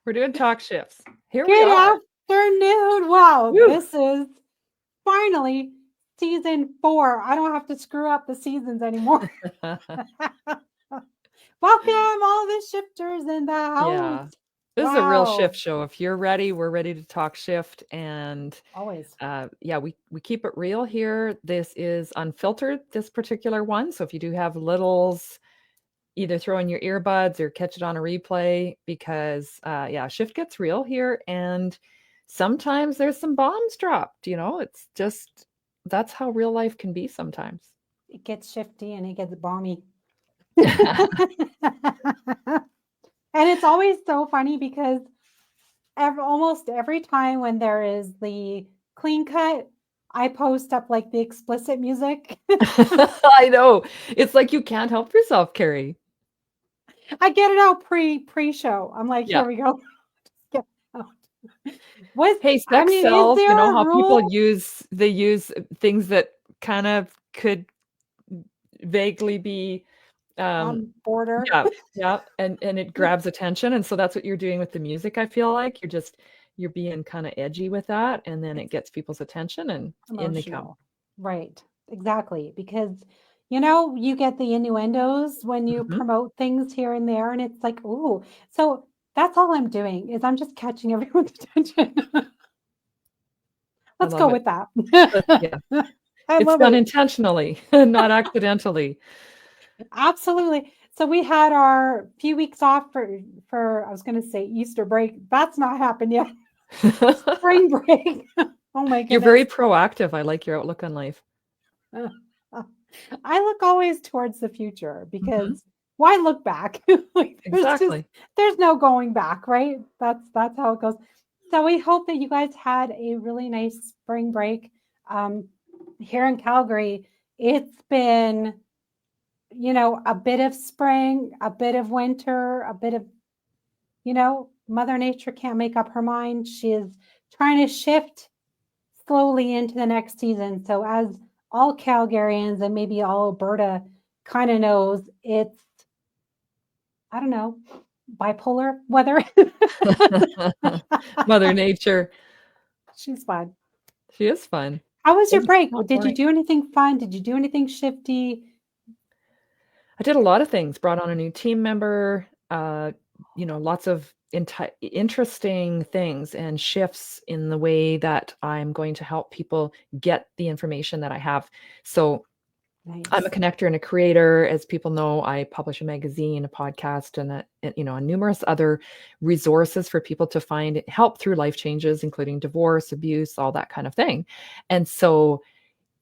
We're doing talk shifts. Here we Good are. afternoon. Wow, Woo. this is finally season 4. I don't have to screw up the seasons anymore. Welcome, all the shifters in the house. Yeah. This is a real Wow. shift show. If you're ready, we're ready to talk shift. And Always. yeah, we keep it real here. This is unfiltered, this particular one. So if you do have littles, either throw in your earbuds or catch it on a replay because yeah, shift gets real here. And sometimes there's some bombs dropped, it's just that's how real life can be sometimes. It gets shifty and it gets balmy. And it's always so funny because almost every time when there is the clean cut, I post up like the explicit music. I know. It's like you can't help yourself, Carrie. I get it out pre-show. I'm like, Yeah. here we go. Get it out. What Hey, I sex mean, is sells, there a how people rule? they use things that kind of could vaguely be um On border. yeah, yeah, and it grabs attention. And so that's what you're doing with the music, I feel like. You're being kind of edgy with that, and then it It's gets people's attention and in they come. emotional. Right. Exactly. Because you get the innuendos when you Mhm. promote things here and there, and it's like, ooh. So that's all I'm doing is I'm just catching everyone's attention. I Let's love go it. with that. Yeah. I It's love done it. intentionally, not accidentally. Absolutely. So we had our few weeks off for I was going to say Easter break. That's not happened yet. Spring break. Oh my You're goodness. very proactive. I like your outlook on life. I look always towards the future Mhm. because why look back? Like Exactly. there's no going back, right? That's how it goes. So we hope that you guys had a really nice spring break. Um, Here in Calgary, it's been a bit of spring, a bit of winter, a bit of, Mother Nature can't make up her mind. She is trying to shift slowly into the next season. So, as all Calgarians and maybe all Alberta kind of knows, it's, I don't know, bipolar weather. Mother Nature. She's fun. She is fun. How was your It's break? not Did you boring. do anything fun? Did you do anything shifty? I did a lot of things, brought on a new team member, lots of interesting things and shifts in the way that I'm going to help people get the information that I have. So I'm a Nice. connector and a creator. As people know, I publish a magazine, a podcast, and numerous other resources for people to find help through life changes, including divorce, abuse, all that kind of thing. And so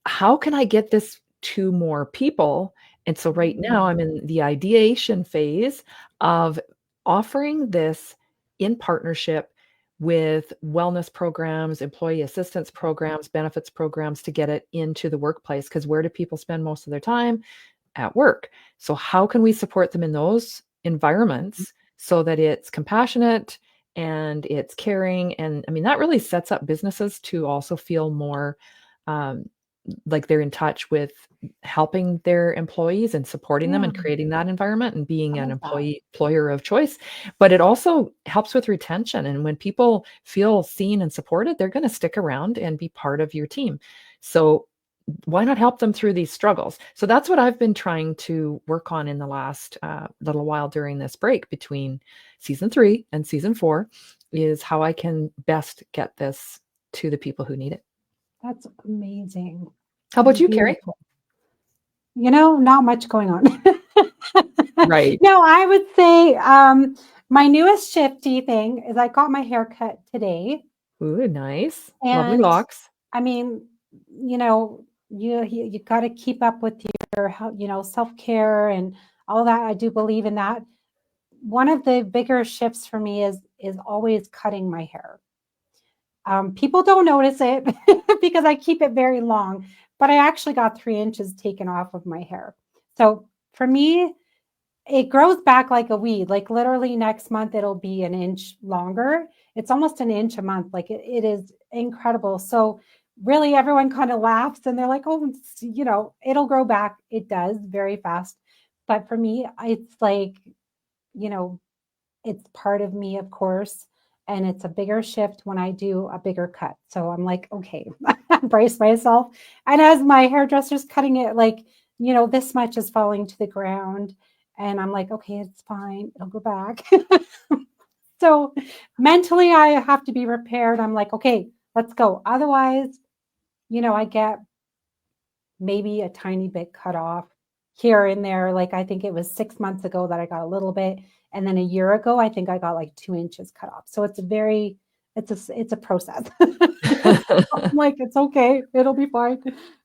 how can I get this to more people? And so right now I'm in the ideation phase of offering this in partnership with wellness programs, employee assistance programs, benefits programs to get it into the workplace. Because where do people spend most of their time? At work. So how can we support them in those environments so that it's compassionate and it's caring? And I mean, that really sets up businesses to also feel more um, like they're in touch with helping their employees and supporting them Yeah, and creating that environment and being I an love that. employer of choice. But it also helps with retention. And when people feel seen and supported, they're going to stick around and be part of your team. So why not help them through these struggles? So that's what I've been trying to work on in the last little while during this break between season 3 and season 4 is how I can best get this to the people who need it. That's amazing. How That's about you, Carrie? beautiful. Not much going on. Right. No, I would say my newest shifty thing is I got my hair cut today. Ooh, nice. Lovely And locks. I mean, you got to keep up with your self-care and all that. I do believe in that. One of the bigger shifts for me is always cutting my hair. People don't notice it because I keep it very long, but I actually got 3 inches taken off of my hair. So for me, it grows back like a weed. Like literally next month, it'll be an inch longer. It's almost an inch a month. Like it is incredible. So really, everyone kind of laughs and they're like, "Oh, it'll grow back." It does very fast. But for me, it's like, you know, it's part of me, of course. and it's a bigger shift when I do a bigger cut. So I'm like, okay, brace myself. And as my hairdresser's cutting it, like, this much is falling to the ground. And I'm like, okay, it's fine. It'll go back. So mentally, I have to be prepared. I'm like, okay, let's go. Otherwise, I get maybe a tiny bit cut off here and there. Like I think it was 6 months ago that I got a little bit. And then a year ago, I think I got like 2 inches cut off. So it's a process. I'm like, it's okay. It'll be fine.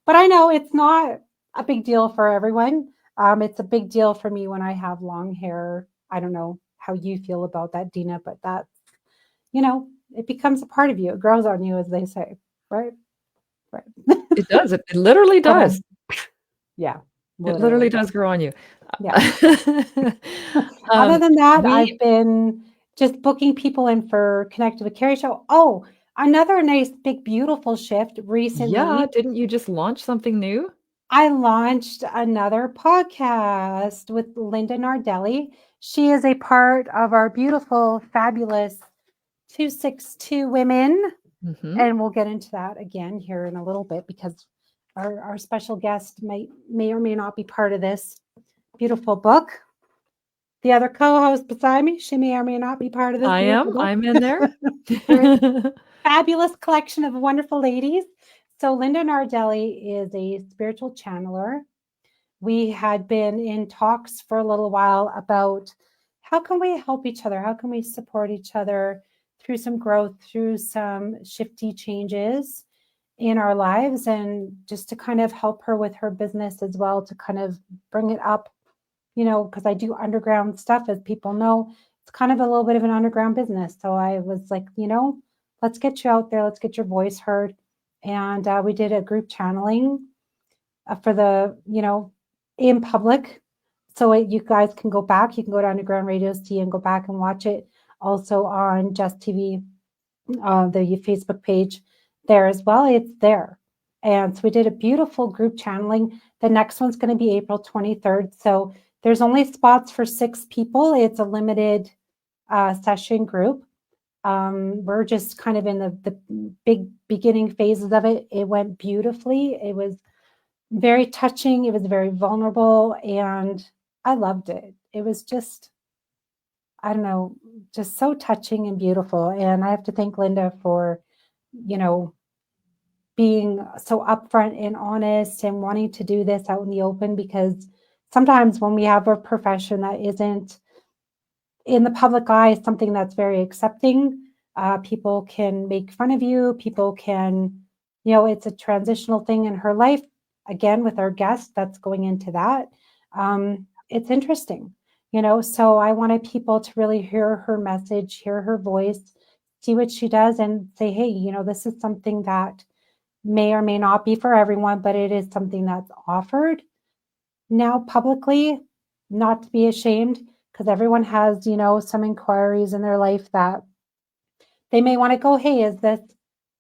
But I know it's not a big deal for everyone. It's a big deal for me when I have long hair. I don't know how you feel about that, Deena, but that's, it becomes a part of you. It grows on you, as they say, right? Right. It does. It literally does. Yeah. It literally does grow on you. Yeah. Other than that, we I've been just booking people in for Connected with Cari show. Oh, another nice, big, beautiful shift Yeah, recently. didn't you just launch something new? I launched another podcast with Linda Nardelli. She is a part of our beautiful, fabulous 262 women. Mhm. And we'll get into that again here in a little bit because our special guest may or may not be part of this beautiful book. The other co-host beside me, she may or may not be part of this I beautiful am. book. I'm in there. Very fabulous collection of wonderful ladies. So Linda Nardelli is a spiritual channeler. We had been in talks for a little while about how can we help each other? How can we support each other through some growth, through some shifty changes in our lives, and just to kind of help her with her business as well, to kind of bring it up, because I do underground stuff, as people know. It's kind of a little bit of an underground business. So I was like, let's get you out there. Let's get your voice heard. And we did a group channeling for the, in public. So you guys can go back. You can go to Underground Radio C and go back and watch it. Also on Just TV, the Facebook page there as well. It's there. And so we did a beautiful group channeling. The next one's going to be April 23rd. So there's only spots for 6 people. It's a limited session group. We're just kind of in the big beginning phases of it. It went beautifully. It was very touching. It was very vulnerable. And I loved it. It was just, I don't know, just so touching and beautiful. And I have to thank Linda for, being so upfront and honest and wanting to do this out in the open, because sometimes when we have a profession that isn't in the public eye, something that's very accepting, people can make fun of you. People can, it's a transitional thing in her life. Again, with our guest that's going into that. It's interesting, so I wanted people to really hear her message, hear her voice, see what she does, and say, hey, this is something that may or may not be for everyone, but it is something that's offered now publicly, not to be ashamed, because everyone has, some inquiries in their life that they may want to go, hey, is this,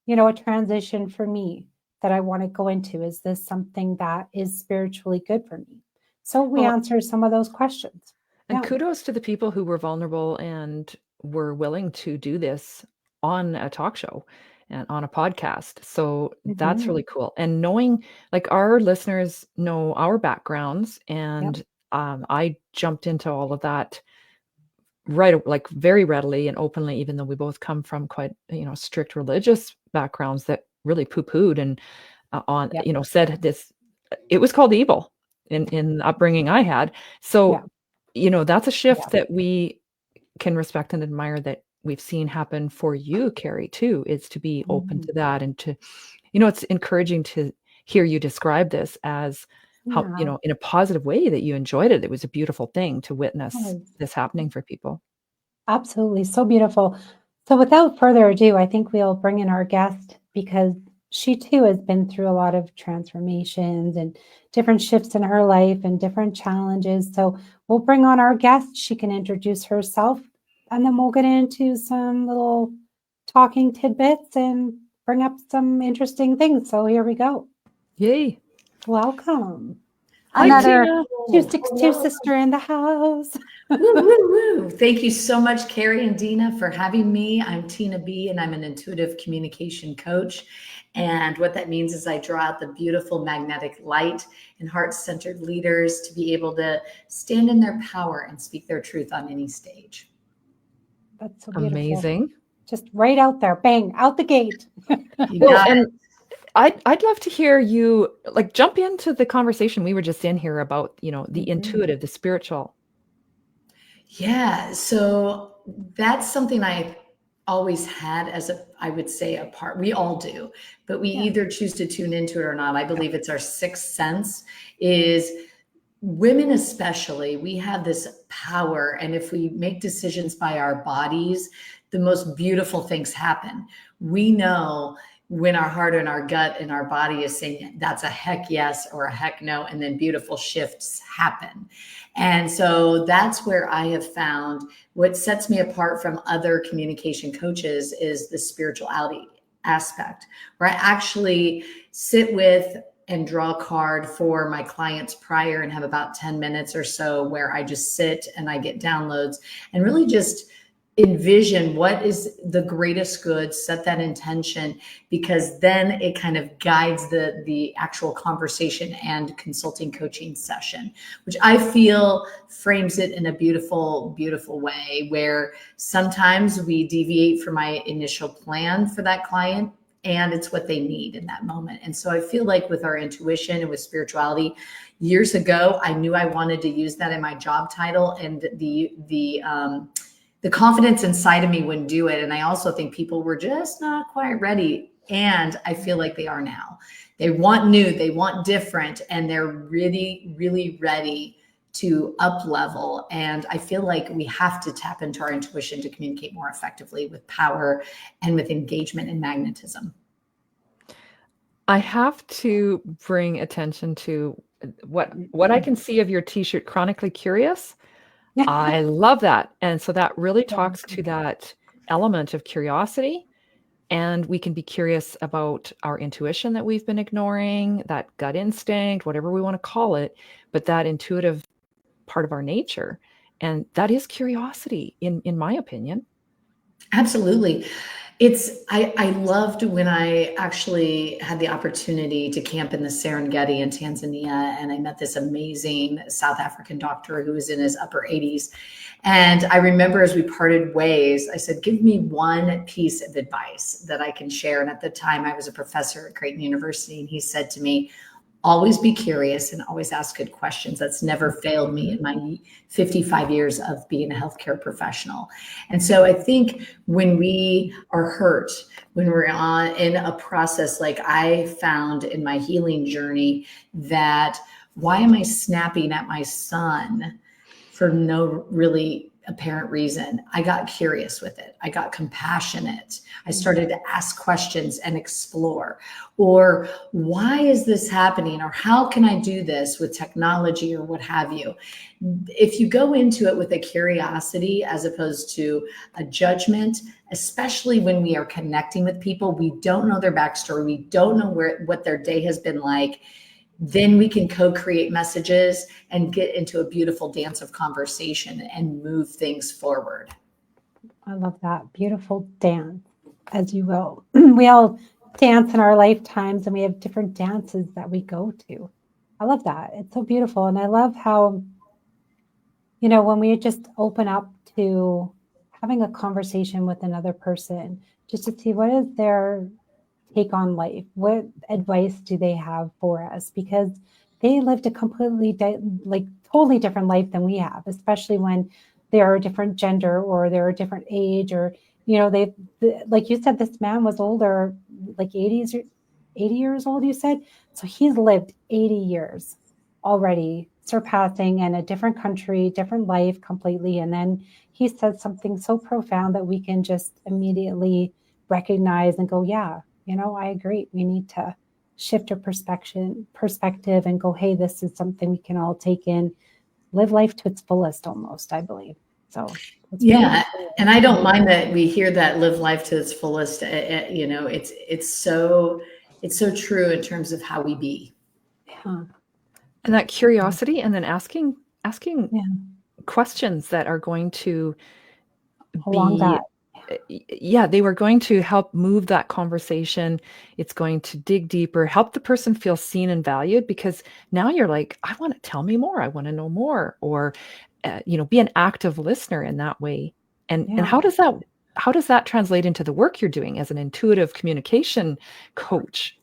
a transition for me that I want to go into? Is this something that is spiritually good for me? So we Well, answer some of those questions. and Yeah. kudos to the people who were vulnerable and were willing to do this on a talk show and on a podcast. So that's Mm-hmm. really cool. And knowing, like, our listeners know our backgrounds, Yep. and I jumped into all of that right, like very readily and openly, even though we both come from quite, strict religious backgrounds that really poo-pooed and on, Yep. said this, it was called evil in the upbringing I had. Yeah. So, that's a shift Yeah. that we can respect and admire, that we've seen happen for you, Cari, too, is to be open Mm-hmm. to that, and to, it's encouraging to hear you describe this as how, Yeah. in a positive way, that you enjoyed it. It was a beautiful thing to witness Oh, this happening for people. absolutely. So beautiful. So without further ado, I think we'll bring in our guest, because she too has been through a lot of transformations and different shifts in her life and different challenges. So we'll bring on our guest. She can introduce herself, and then we'll get into some little talking tidbits and bring up some interesting things. So here we go. Yay. Welcome. Hi, Another Tina. 262 sister in the house. Woo, woo, woo. Thank you so much, Cari and Deena, for having me. I'm Tina B, and I'm an intuitive communication coach. And what that means is I draw out the beautiful magnetic light in heart-centered leaders to be able to stand in their power and speak their truth on any stage. That's so beautiful. Amazing. Just right out there, bang, out the gate. You got it. And I'd love to hear you like jump into the conversation we were just in here about, the intuitive, the spiritual. Yeah, so that's something I always had as I would say, a part. We all do, but we either choose to tune into it or not. I believe it's our sixth sense. Is women especially, we have this power, and if we make decisions by our bodies, the most beautiful things happen. We know when our heart and our gut and our body is saying that's a heck yes or a heck no, and then beautiful shifts happen. And so that's where I have found what sets me apart from other communication coaches is the spirituality aspect, where I actually sit with and draw a card for my clients prior and have about 10 minutes or so where I just sit and I get downloads and really just envision what is the greatest good, set that intention, because then it kind of guides the actual conversation and consulting coaching session, which I feel frames it in a beautiful, beautiful way, where sometimes we deviate from my initial plan for that client, and it's what they need in that moment. And so I feel like with our intuition and with spirituality, years ago, I knew I wanted to use that in my job title, and the confidence inside of me wouldn't do it. And I also think people were just not quite ready. And I feel like they are now. They want new, they want different, and they're really, really ready to up level. And I feel like we have to tap into our intuition to communicate more effectively with power and with engagement and magnetism. I have to bring attention to what I can see of your t-shirt, Chronically Curious. I love that. And so that really talks to that element of curiosity. And we can be curious about our intuition that we've been ignoring, that gut instinct, whatever we want to call it, but that intuitive part of our nature. And that is curiosity, in my opinion. Absolutely. I loved when I actually had the opportunity to camp in the Serengeti in Tanzania, and I met this amazing South African doctor who was in his upper 80s. And I remember as we parted ways, I said, give me one piece of advice that I can share. And at the time I was a professor at Creighton University, and he said to me, always be curious and always ask good questions. That's never failed me in my 55 years of being a healthcare professional. And so I think when we are hurt, when we're in a process like I found in my healing journey, that why am I snapping at my son for no really apparent reason? I got curious with it. I got compassionate. I started to ask questions and explore. Or why is this happening? Or how can I do this with technology or what have you? If you go into it with a curiosity as opposed to a judgment, especially when we are connecting with people, we don't know their backstory. We don't know what their day has been like. Then we can co-create messages and get into a beautiful dance of conversation and move things forward. I love that. Beautiful dance, as you will. We all dance in our lifetimes, and we have different dances that we go to. I love that. It's so beautiful. And I love how, when we just open up to having a conversation with another person, just to see what is their take on life, what advice do they have for us, because they lived a completely totally different life than we have, especially when they're a different gender or they're a different age, or they, like you said, this man was older, like 80 years old, you said. So he's lived 80 years already, surpassing, in a different country, different life completely. And then he said something so profound that we can just immediately recognize and go, yeah, I agree. We need to shift our perspective and go, hey, this is something we can all take in, live life to its fullest almost, I believe. So yeah. And I don't mind that we hear that, live life to its fullest. It's so true in terms of how we be. Yeah. And that curiosity, and then asking Yeah. questions that are going to Along be, that. yeah, they were going to help move that conversation. It's going to dig deeper, help the person feel seen and valued, because now you're like, I want to tell me more. I want to know more, or, be an active listener in that way. And Yeah. how does that translate into the work you're doing as an intuitive communication coach?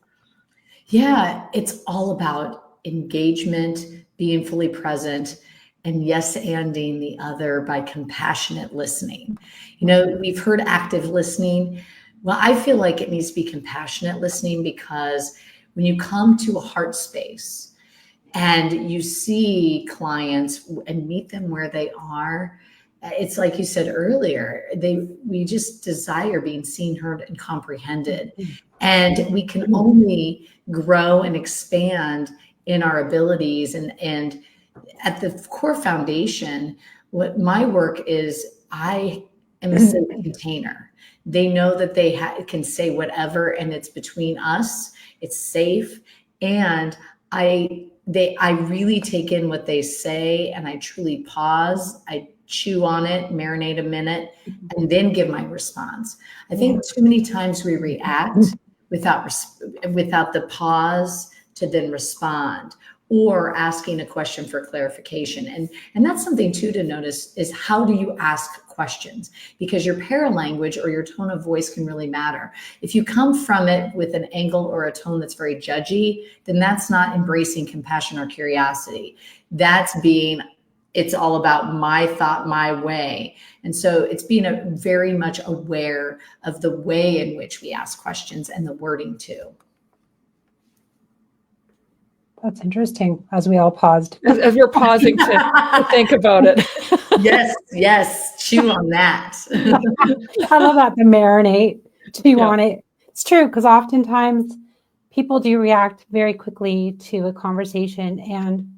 Yeah, it's all about engagement, being fully present, and yes, anding the other by compassionate listening. We've heard active listening. Well, I feel like it needs to be compassionate listening, because when you come to a heart space and you see clients and meet them where they are, it's like you said earlier, we just desire being seen, heard, and comprehended. And we can only grow and expand in our abilities. And at the core foundation, what my work is, I am a safe container. They know that they can say whatever, and it's between us. It's safe, and I really take in what they say, and I truly pause. I chew on it, marinate a minute, and then give my response. I think too many times we react without the pause to then respond, or asking a question for clarification. And that's something too to notice, is how do you ask questions? Because your paralanguage or your tone of voice can really matter. If you come from it with an angle or a tone that's very judgy, then that's not embracing compassion or curiosity. It's all about my thought, my way. And so it's being very much aware of the way in which we ask questions, and the wording too. That's interesting, as we all paused. As you're pausing to think about it. Yes. Chew on that. I love that, the marinate, chew on it. It's true, because oftentimes people do react very quickly to a conversation, and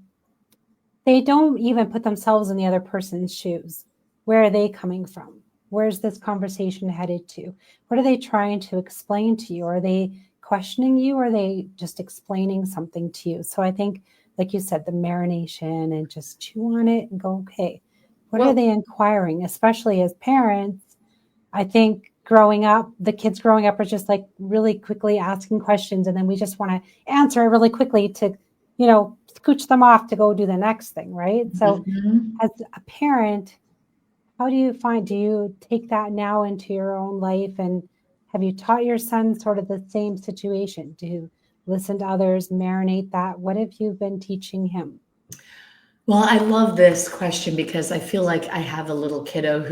they don't even put themselves in the other person's shoes. Where are they coming from? Where's this conversation headed to? What are they trying to explain to you? Are they questioning you, or are they just explaining something to you? So I think, like you said, the marination, and just chew on it and go, okay, what are they inquiring? Especially as parents, I think the kids growing up are just like really quickly asking questions, and then we just want to answer really quickly to, scooch them off to go do the next thing, right? So as a parent, do you take that now into your own life? And have you taught your son sort of the same situation? Do you listen to others, marinate that? What have you been teaching him? Well, I love this question, because I feel like I have a little kiddo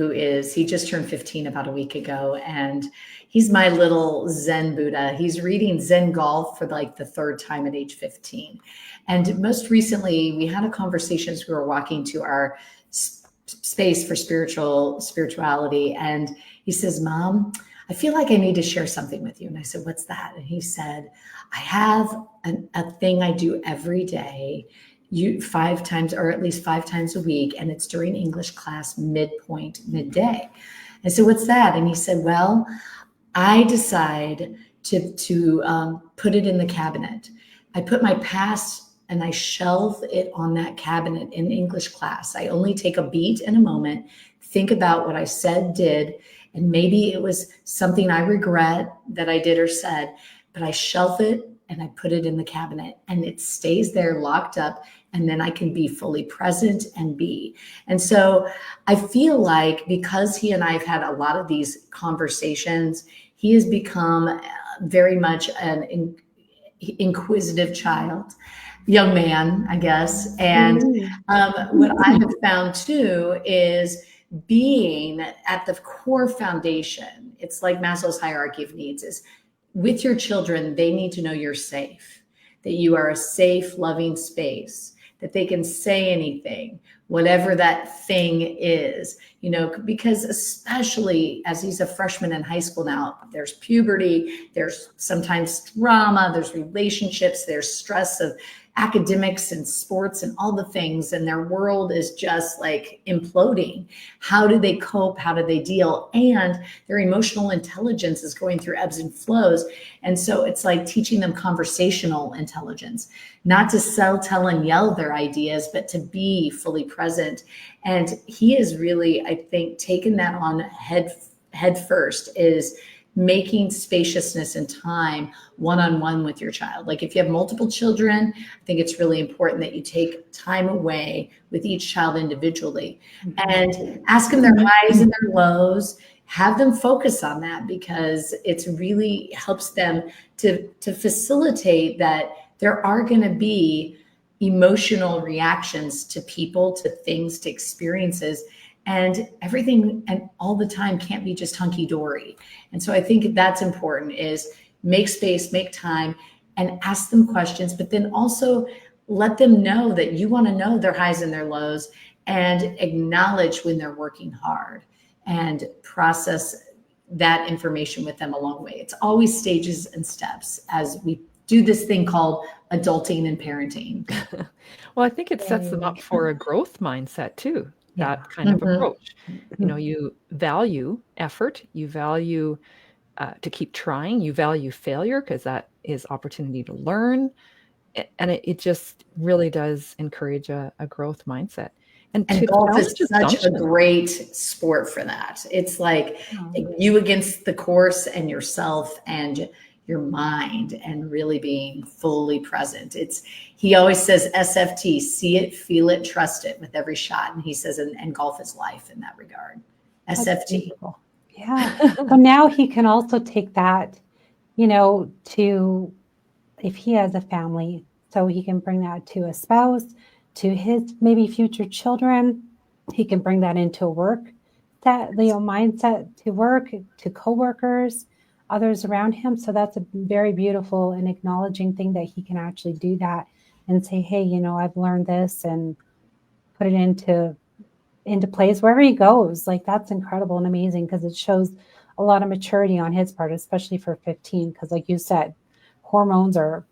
he just turned 15 about a week ago, and he's my little Zen Buddha. He's reading Zen Golf for like the third time at age 15. And most recently, we had a conversation as we were walking to our space for spirituality. And he says, Mom, I feel like I need to share something with you. And I said, what's that? And he said, I have a thing I do every day, 5 times, or at least 5 times a week. And it's during English class, midday. I said, what's that? And he said, well, I decide to put it in the cabinet. I put my past and I shelve it on that cabinet in English class. I only take a beat and a moment, think about what I said, did, and maybe it was something I regret that I did or said, but I shelve it and I put it in the cabinet, and it stays there locked up, and then I can be fully present and be. And so I feel like, because he and I have had a lot of these conversations, he has become very much an inquisitive young man, I guess. And what I have found too is being at the core foundation. It's like Maslow's hierarchy of needs, is with your children, they need to know you're safe, that you are a safe, loving space, that they can say anything, whatever that thing is, because especially as he's a freshman in high school now, there's puberty, there's sometimes drama, there's relationships, there's stress of academics and sports and all the things, and their world is just like imploding. How do they cope? How do they deal? And their emotional intelligence is going through ebbs and flows. And so it's like teaching them conversational intelligence, not to sell, tell, and yell their ideas, but to be fully present. And he is really, I think, taken that on head first, is making spaciousness and time one-on-one with your child. Like if you have multiple children, I think it's really important that you take time away with each child individually and ask them their highs and their lows, have them focus on that, because it's really helps them to facilitate that there are going to be emotional reactions to people, to things, to experiences. And everything and all the time can't be just hunky-dory. And so I think that's important, is make space, make time, and ask them questions, but then also let them know that you want to know their highs and their lows, and acknowledge when they're working hard, and process that information with them along the way. It's always stages and steps as we do this thing called adulting and parenting. Well, I think it sets them up for a growth mindset too. That kind of approach. You know, you value effort, you value to keep trying, you value failure, because that is opportunity to learn. And it just really does encourage a growth mindset. And golf is such a great sport for that. It's like you against the course and yourself and your mind, and really being fully present. He always says SFT, see it, feel it, trust it with every shot. And he says, and golf is life in that regard. SFT. Yeah. So now he can also take that, to, if he has a family, so he can bring that to a spouse, to his maybe future children. He can bring that into work, that mindset to work, to coworkers, others around him. So that's a very beautiful and acknowledging thing, that he can actually do that and say, hey, I've learned this, and put it into place wherever he goes. Like, that's incredible and amazing, because it shows a lot of maturity on his part, especially for 15. Because like you said, hormones are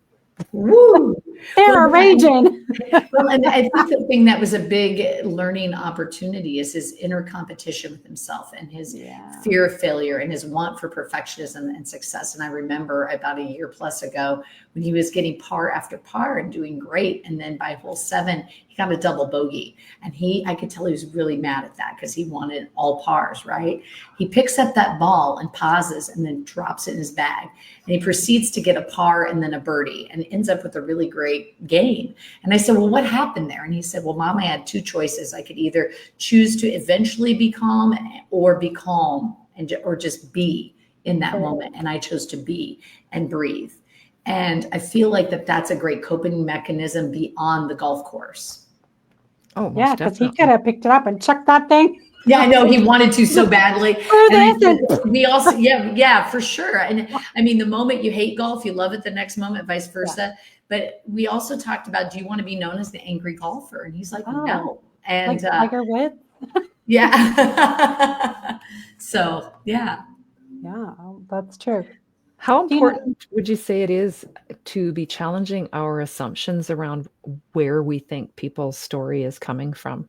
they're raging. Well, and I think the thing that was a big learning opportunity is his inner competition with himself, and his fear of failure, and his want for perfectionism and success. And I remember about a year plus ago, when he was getting par after par and doing great, and then by hole 7, he got a double bogey. And I could tell he was really mad at that, because he wanted all pars, right? He picks up that ball and pauses, and then drops it in his bag. And he proceeds to get a par and then a birdie, and ends up with a really great game. And I said, well, what happened there? And he said, well, Mom, I had 2 choices. I could either choose to eventually be calm, or be calm, or just be in that moment. And I chose to be and breathe. And I feel like that's a great coping mechanism beyond the golf course. Oh, yeah, because he could have picked it up and chucked that thing. Yeah, I know, he wanted to so badly. We also, yeah, for sure. And I mean, the moment you hate golf, you love it the next moment, vice versa. Yeah. But we also talked about, do you want to be known as the angry golfer? And he's like, no. And like Tiger Woods. Yeah. So, yeah. Yeah, that's true. How important would you say it is to be challenging our assumptions around where we think people's story is coming from?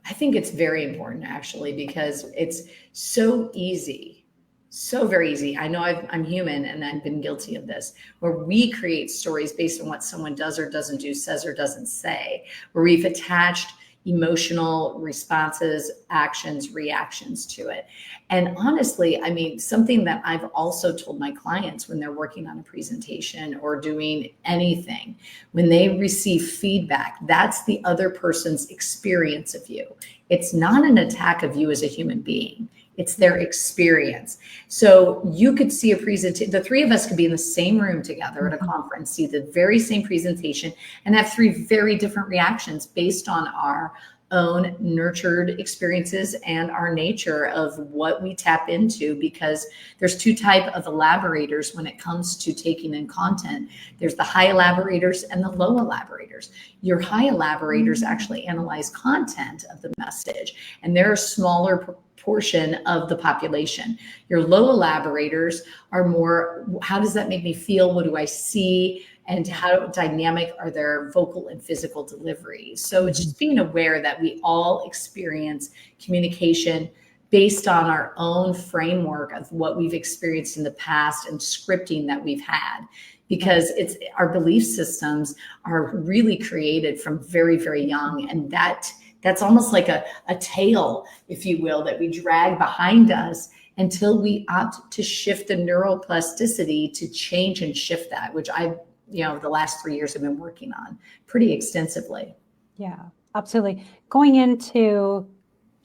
I think it's very important, actually, because it's so easy, so very easy. I know I'm human, and I've been guilty of this, where we create stories based on what someone does or doesn't do, says or doesn't say, where we've attached emotional responses, actions, reactions to it. And honestly, I mean, something that I've also told my clients when they're working on a presentation or doing anything, when they receive feedback, that's the other person's experience of you. It's not an attack of you as a human being. It's their experience. So you could see a presentation, the 3 of us could be in the same room together at a conference, see the very same presentation, and have 3 very different reactions based on our own nurtured experiences and our nature of what we tap into, because there's 2 types of elaborators when it comes to taking in content. There's the high elaborators and the low elaborators. Your high elaborators actually analyze content of the message, and they're a smaller portion of the population. Your low elaborators are more, how does that make me feel? What do I see? and how dynamic are their vocal and physical deliveries. So it's just being aware that we all experience communication based on our own framework of what we've experienced in the past and scripting that we've had, because it's our belief systems are really created from very, very young. And that's almost like a tail, if you will, that we drag behind us until we opt to shift the neuroplasticity to change and shift that, which the last 3 years have been working on pretty extensively. Yeah, absolutely. Going into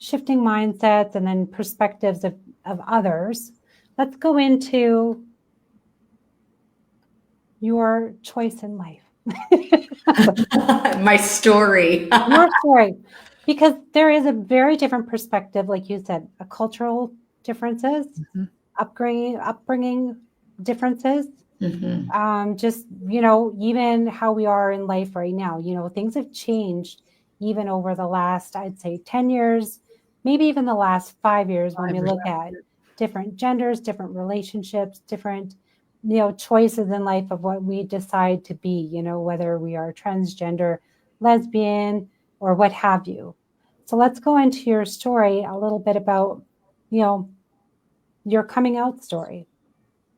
shifting mindsets and then perspectives of others, let's go into your choice in life. My story. Your story. Because there is a very different perspective, like you said, a cultural differences, upbringing differences. Just, even how we are in life right now, things have changed even over the last, I'd say 10 years, maybe even the last 5 years when we look at different genders, different relationships, different, choices in life of what we decide to be, whether we are transgender, lesbian, or what have you. So let's go into your story a little bit about, your coming out story.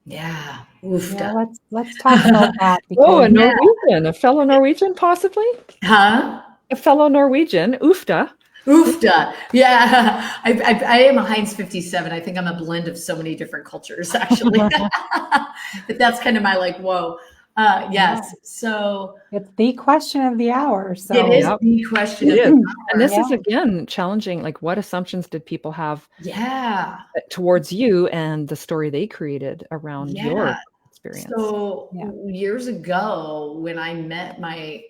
Yeah. Let's talk about that. Oh, a Norwegian, a fellow Norwegian, possibly? Huh? A fellow Norwegian, Ufta. Ufta. Yeah. I am a Heinz 57. I think I'm a blend of so many different cultures, actually. But that's kind of my whoa. Yes. Yeah. So it's the question of the hour. So it is the question of the hour. And this is, again, challenging. What assumptions did people have towards you and the story they created around your experience? So years ago, when I met my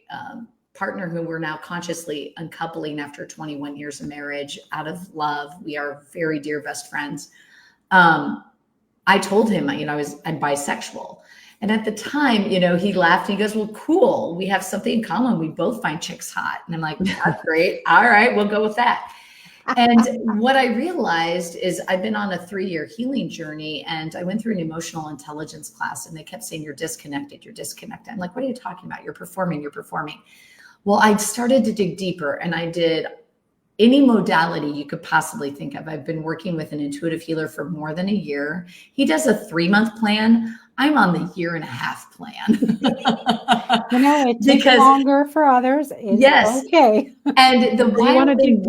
partner, who we're now consciously uncoupling after 21 years of marriage out of love, we are very dear best friends. I told him, I'm bisexual. And at the time, he laughed and he goes, well, cool. We have something in common. We both find chicks hot. And I'm like, that's great. All right, we'll go with that. And what I realized is I've been on a 3-year healing journey, and I went through an emotional intelligence class, and they kept saying, you're disconnected. You're disconnected. I'm like, what are you talking about? You're performing. Well, I started to dig deeper, and I did any modality you could possibly think of. I've been working with an intuitive healer for more than a year. He does a 3-month plan. I'm on the 1.5-year plan. It takes longer for others. It's okay. And the wild thing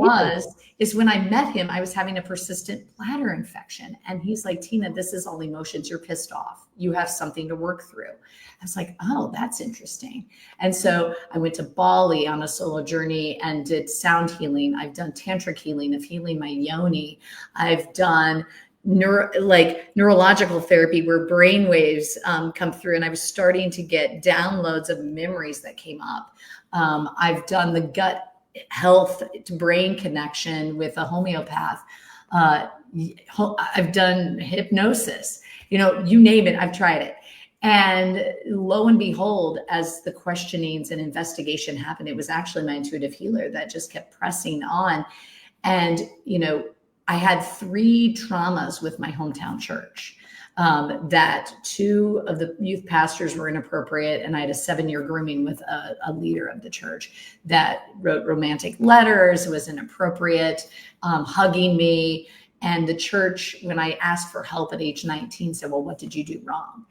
is when I met him, I was having a persistent bladder infection. And he's like, Tina, this is all emotions. You're pissed off. You have something to work through. I was like, oh, that's interesting. And so I went to Bali on a solo journey and did sound healing. I've done tantric healing of healing my yoni. I've done neurological therapy where brain waves come through, and I was starting to get downloads of memories that came up. I've done the gut health to brain connection with a homeopath. I've done hypnosis, you name it, I've tried it. And lo and behold, as the questionings and investigation happened, it was actually my intuitive healer that just kept pressing on. And, I had 3 traumas with my hometown church, that 2 of the youth pastors were inappropriate. And I had a 7-year grooming with a leader of the church that wrote romantic letters, was inappropriate, hugging me. And the church, when I asked for help at age 19, said, well, what did you do wrong?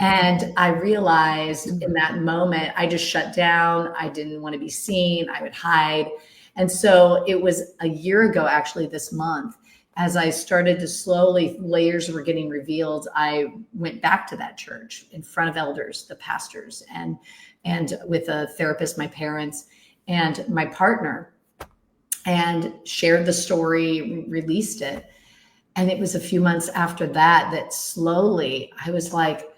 And I realized in that moment, I just shut down. I didn't want to be seen. I would hide. And so it was a year ago, actually, this month, as I started to slowly, layers were getting revealed, I went back to that church in front of elders, the pastors, and with a therapist, my parents, and my partner, and shared the story, released it. And it was a few months after that slowly I was like,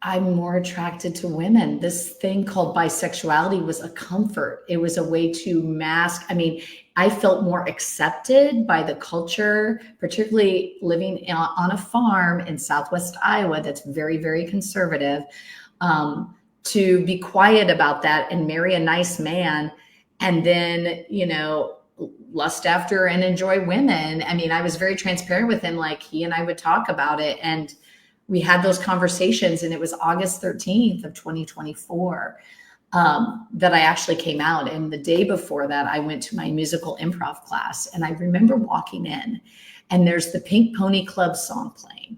I'm more attracted to women. This thing called bisexuality was a comfort. It was a way to mask. I felt more accepted by the culture, particularly living on a farm in Southwest Iowa that's very, very conservative, to be quiet about that and marry a nice man and then, lust after and enjoy women. I was very transparent with him. He and I would talk about it. And we had those conversations, and it was August 13th of 2024 that I actually came out. And the day before that, I went to my musical improv class, and I remember walking in, and there's the Pink Pony Club song playing.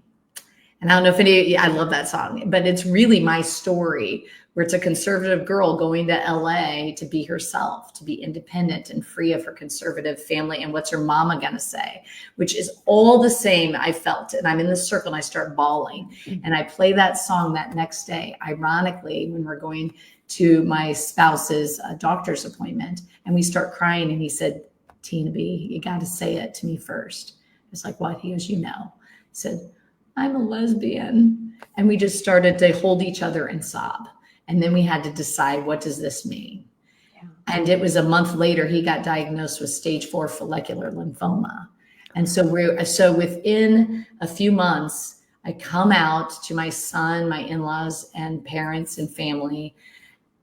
And I don't know if I love that song, but it's really my story, where it's a conservative girl going to LA to be herself, to be independent and free of her conservative family. And what's her mama going to say, which is all the same I felt. And I'm in the circle and I start bawling, and I play that song that next day, ironically, when we're going to my spouse's doctor's appointment, and we start crying. And he said, Tina B, you got to say it to me first. It's like, what? He goes, you know. He said, I'm a lesbian. And we just started to hold each other and sob. And then we had to decide, what does this mean? Yeah. And it was a month later, he got diagnosed with stage 4 follicular lymphoma. And so within a few months, I come out to my son, my in-laws and parents and family.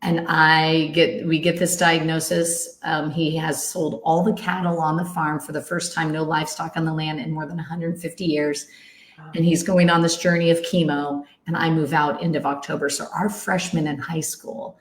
And we get this diagnosis. He has sold all the cattle on the farm for the first time, no livestock on the land in more than 150 years. And he's going on this journey of chemo, and I move out end of October. So our freshman in high school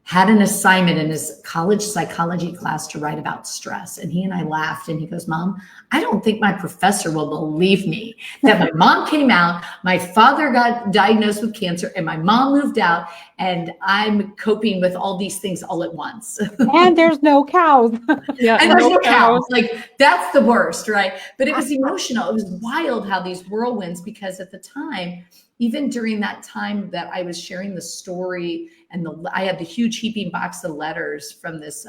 had an assignment in his college psychology class to write about stress. And he and I laughed, and he goes, Mom, I don't think my professor will believe me that my mom came out, my father got diagnosed with cancer, and my mom moved out, and I'm coping with all these things all at once. And there's no cows. Yeah, and there's no cows. Like, that's the worst, right? But it was emotional. It was wild how these whirlwinds, because at the time, even during that time that I was sharing the story, and I had the huge heaping box of letters from this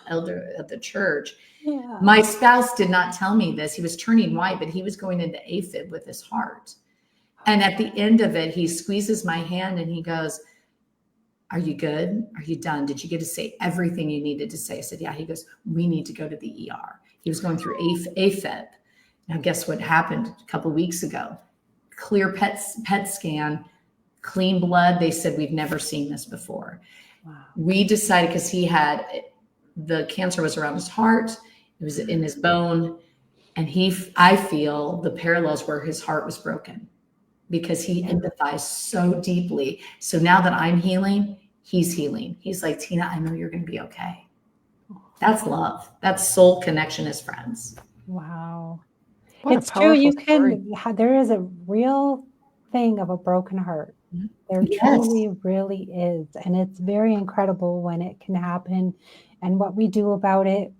elder at the church. Yeah. My spouse did not tell me this. He was turning white, but he was going into AFib with his heart. And at the end of it, he squeezes my hand and he goes, are you good? Are you done? Did you get to say everything you needed to say? I said, yeah. He goes, we need to go to the ER. He was going through AFib. Now, guess what happened a couple of weeks ago? Clear PET scan, clean blood. They said, we've never seen this before. Wow. We decided, because the cancer was around his heart, it was in his bone. And I feel the parallels where his heart was broken, because he empathized so deeply. So now that I'm healing, he's healing. He's like, Tina, I know you're going to be okay. That's love. That's soul connection as friends. Wow. What it's true. There is a real thing of a broken heart. There truly, really is. And it's very incredible when it can happen and what we do about it.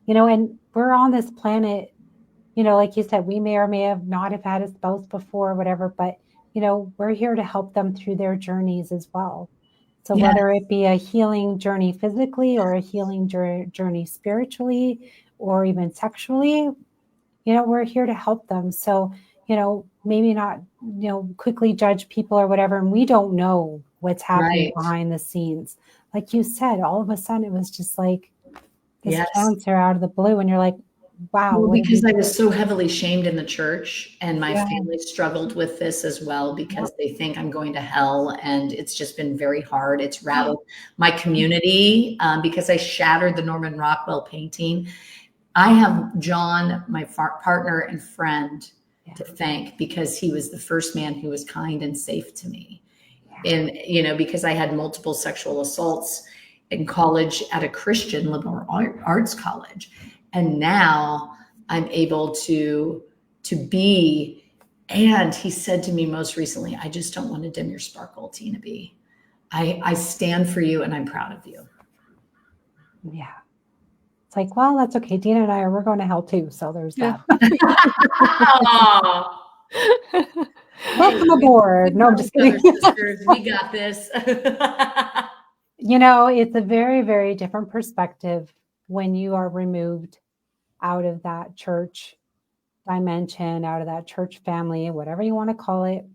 And we're on this planet, like you said, we may or may have not have had a spouse before or whatever, but, we're here to help them through their journeys as well. So whether it be a healing journey physically or a healing journey spiritually or even sexually, we're here to help them. So, maybe not, quickly judge people or whatever. And we don't know what's happening behind the scenes. Like you said, all of a sudden it was just like this cancer out of the blue. And you're like, wow. Well, because I was so heavily shamed in the church, and my family struggled with this as well, because they think I'm going to hell, and it's just been very hard. It's rattled my community because I shattered the Norman Rockwell painting. I have John, my partner and friend, to thank, because he was the first man who was kind and safe to me. And, because I had multiple sexual assaults in college at a Christian liberal arts college. And now I'm able to be, and he said to me most recently, I just don't want to dim your sparkle, Tina B. I stand for you, and I'm proud of you. Yeah. It's like, well, that's okay. Deena and we're going to hell too. So there's that. Welcome aboard. No, I'm just kidding. Sisters, we got this. It's a very, very different perspective when you are removed out of that church dimension, out of that church family, whatever you want to call it,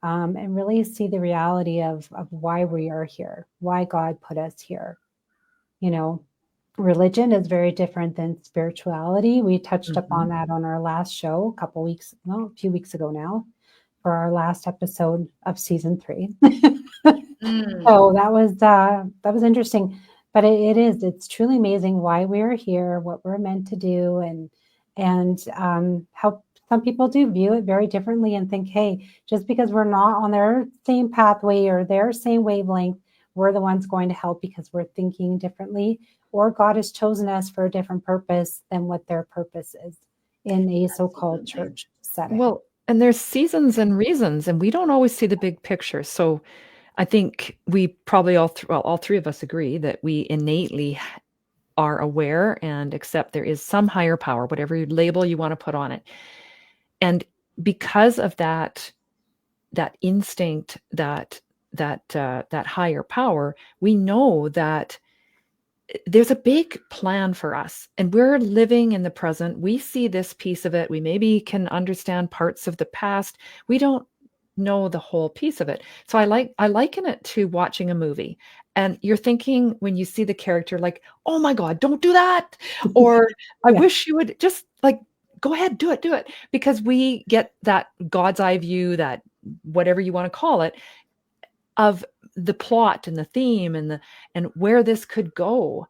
and really see the reality of why we are here, why God put us here. Religion is very different than spirituality. We touched upon that on our last show a few weeks ago now, for our last episode of season 3. So that was interesting, but it's truly amazing why we're here, what we're meant to do, and how some people do view it very differently and think, hey, just because we're not on their same pathway or their same wavelength, we're the ones going to help because we're thinking differently, or God has chosen us for a different purpose than what their purpose is in a so-called church setting. Well, and there's seasons and reasons, and we don't always see the big picture. So I think we probably all three of us agree that we innately are aware and accept there is some higher power, whatever label you want to put on it. And because of that instinct, that higher power, we know that there's a big plan for us, and we're living in the present. We see this piece of it. We maybe can understand parts of the past. We don't know the whole piece of it. So I liken it to watching a movie, and you're thinking when you see the character, like, oh my God, don't do that. Or I Yeah. wish you would just like, go ahead, do it. Because we get that God's eye view, that whatever you want to call it, of the plot and the theme and where this could go.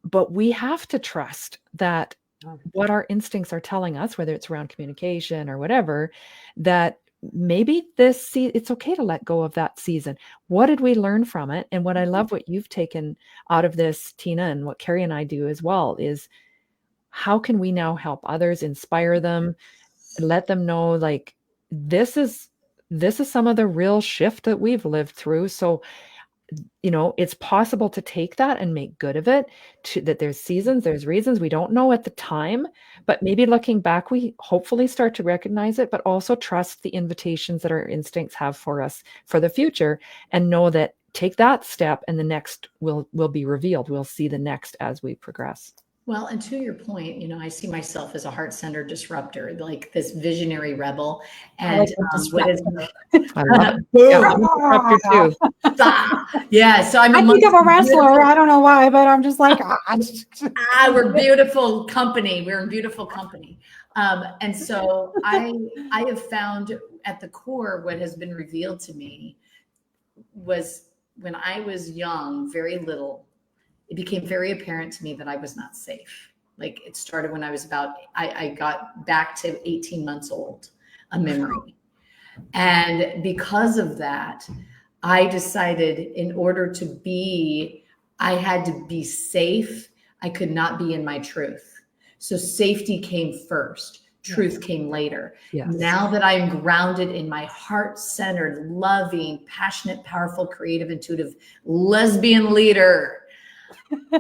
But we have to trust that what our instincts are telling us, whether it's around communication or whatever, that maybe it's okay to let go of that season. What did we learn from it? And what I love what you've taken out of this, Tina, and what Cari and I do as well, is how can we now help others, inspire them, let them know, like, this is some of the real shift that we've lived through. So, it's possible to take that and make good of it, that there's seasons, there's reasons we don't know at the time, but maybe looking back, we hopefully start to recognize it, but also trust the invitations that our instincts have for us for the future, and know that take that step and the next will be revealed. We'll see the next as we progress. Well, and to your point, I see myself as a heart-centered disruptor, like this visionary rebel. And what is I love it. Yeah, I'm a disruptor too. Yeah, so I think of a wrestler. I don't know why, but I'm just like, we're beautiful company. We're in beautiful company. And so I have found at the core, what has been revealed to me was when I was young, very little, it became very apparent to me that I was not safe. Like, it started when I was I got back to 18 months old, a memory. And because of that, I decided in order to I had to be safe. I could not be in my truth. So safety came first. Truth came later. Yes. Now that I'm grounded in my heart-centered, loving, passionate, powerful, creative, intuitive, lesbian leader,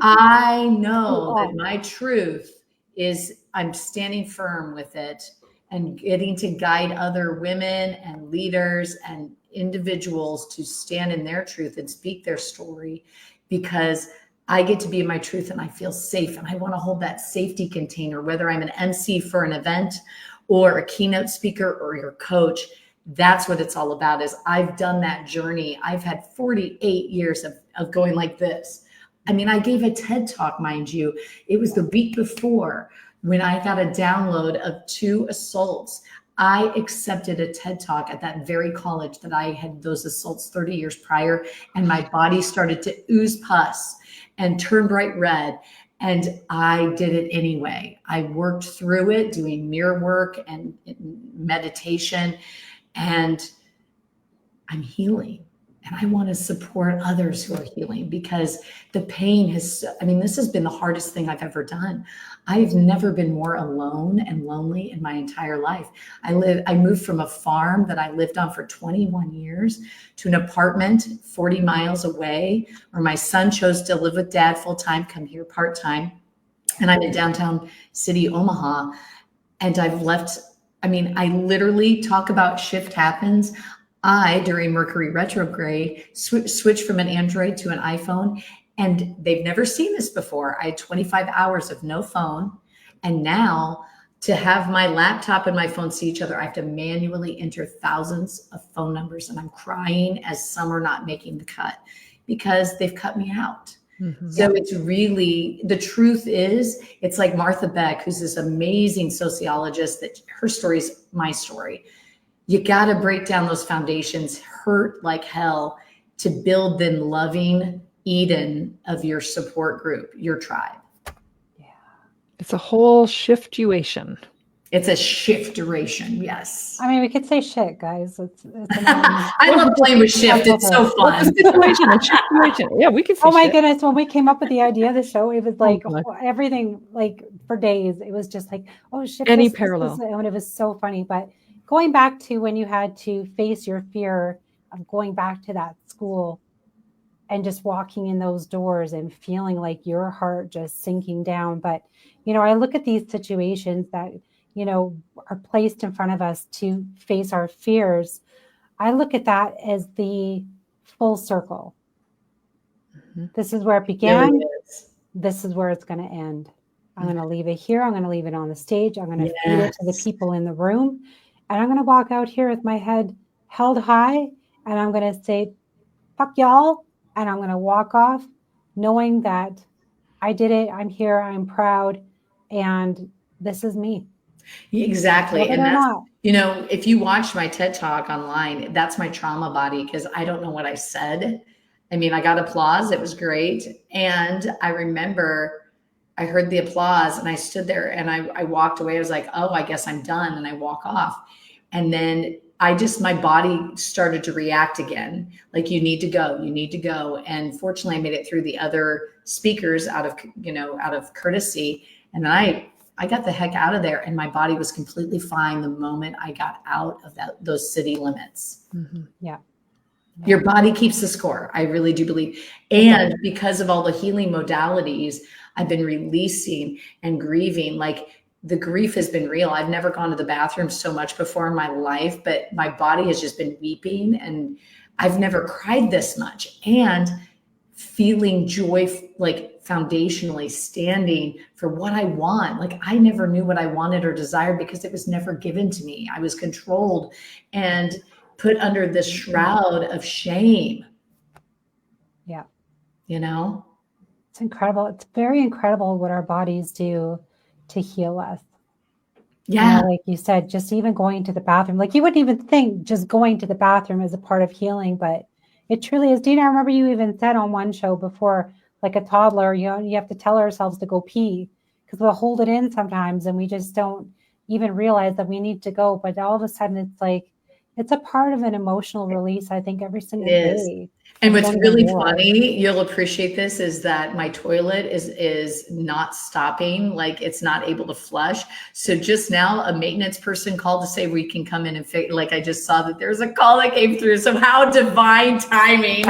I know that my truth is, I'm standing firm with it and getting to guide other women and leaders and individuals to stand in their truth and speak their story, because I get to be in my truth and I feel safe, and I want to hold that safety container, whether I'm an MC for an event or a keynote speaker or your coach. That's what it's all about. Is I've done that journey. I've had 48 years of going like this. I mean, I gave a TED talk, mind you. It was the week before when I got a download of 2 assaults. I accepted a TED talk at that very college that I had those assaults 30 years prior, and my body started to ooze pus and turn bright red. And I did it anyway. I worked through it, doing mirror work and meditation, and I'm healing. And I want to support others who are healing, because the pain this has been the hardest thing I've ever done. I've never been more alone and lonely in my entire life. I moved from a farm that I lived on for 21 years to an apartment 40 miles away, where my son chose to live with dad full-time, come here part-time. And I'm in downtown city, Omaha. And I've left, I literally talk about shift happens. During Mercury retrograde, switched from an Android to an iPhone, and they've never seen this before. I had 25 hours of no phone. And now to have my laptop and my phone see each other, I have to manually enter thousands of phone numbers. And I'm crying as some are not making the cut because they've cut me out. Mm-hmm. So it's really, the truth is, it's like Martha Beck, who's this amazing sociologist, that her story is my story. You got to break down those foundations, hurt like hell, to build the loving Eden of your support group, your tribe. Yeah. It's a whole shiftuation. It's a shift duration. Yes. I mean, we could say shit, guys. I love playing with shift. It's so fun. Situation, a situation. Yeah, we can say Oh my shit. goodness. When we came up with the idea of the show, it was like God. everything, like for days, it was just like, oh shit. Any this, parallel. and it was so funny. But going back to when you had to face your fear of going back to that school and just walking in those doors and feeling like your heart just sinking down. But, I look at these situations that, are placed in front of us to face our fears. I look at that as the full circle. Mm-hmm. This is where it began. Really this is where it's going to end. I'm going to leave it here. I'm going to leave it on the stage. I'm going to feed it to the people in the room. And I'm going to walk out here with my head held high. And I'm going to say, fuck y'all. And I'm going to walk off knowing that I did it. I'm here. I'm proud. And this is me. Exactly. And that's, if you watch my TED Talk online, that's my trauma body, because I don't know what I said. I mean, I got applause. It was great. And I remember I heard the applause and I stood there and I walked away. I was like, oh, I guess I'm done. And I walk off. And then my body started to react again. Like, you need to go, you need to go. And fortunately I made it through the other speakers out of courtesy. And then I got the heck out of there, and my body was completely fine the moment I got out of those city limits. Mm-hmm. Yeah. Your body keeps the score. I really do believe. And because of all the healing modalities, I've been releasing and grieving. Like, the grief has been real. I've never gone to the bathroom so much before in my life, but my body has just been weeping, and I've never cried this much. And feeling joy, like foundationally standing for what I want. Like, I never knew what I wanted or desired because it was never given to me. I was controlled and put under this shroud of shame. Yeah. It's incredible. It's very incredible what our bodies do to heal us. Yeah. Like you said, just even going to the bathroom, like you wouldn't even think just going to the bathroom is a part of healing, but it truly is. Deena, I remember you even said on one show before, like a toddler, you have to tell ourselves to go pee, because we'll hold it in sometimes and we just don't even realize that we need to go. But all of a sudden it's like, it's a part of an emotional release, I think, every single day. And what's really funny, you'll appreciate this, is that my toilet is not stopping. Like, it's not able to flush. So just now a maintenance person called to say we can come in and fix. Like, I just saw that there's a call that came through. So how divine timing.